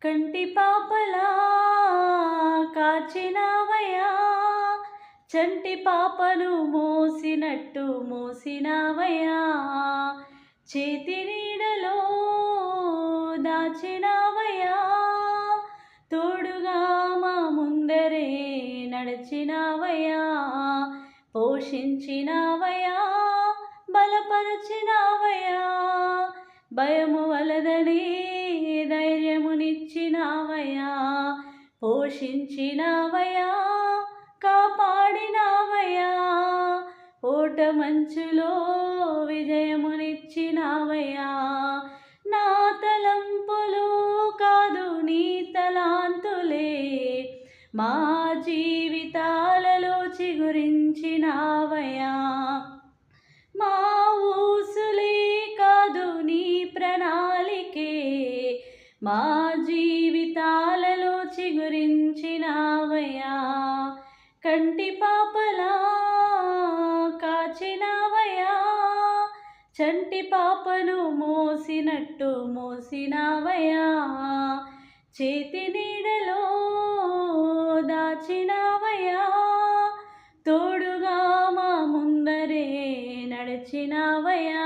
కంటి పాపలా కాచినావయ్యా, చంటి పాపను మోసినట్టు మోసినావయ్యా, చేతి నీడలో దాచినావయ్యా, తోడుగా మా ముందరే నడిచినావయ్యా, పోషించినావయ్యా, బలపరచినావయ్యా, భయము వలదని ధైర్యమునిచ్చినావయ్యా, పోషించినావయ్యా, కాపాడినావయ్యా, ఓట మంచులో విజయమునిచ్చినావయ్యా, నా తలంపులు కాదు నీ తలాంతులే మా జీవితాలలో చిగురించినావయ్యా, మా ఊసులే కాదు నీ ప్రణాళికే మా జీవితాలలో చిగురించినావయ్యా, కంటి పాపలా కాచినావయ్యా, చంటి పాపను మోసినట్టు మోసినావయ్యా, చేతి నీడలో దాచినావయ్యా, తోడుగా మా ముందరే నడిచినావయ్యా.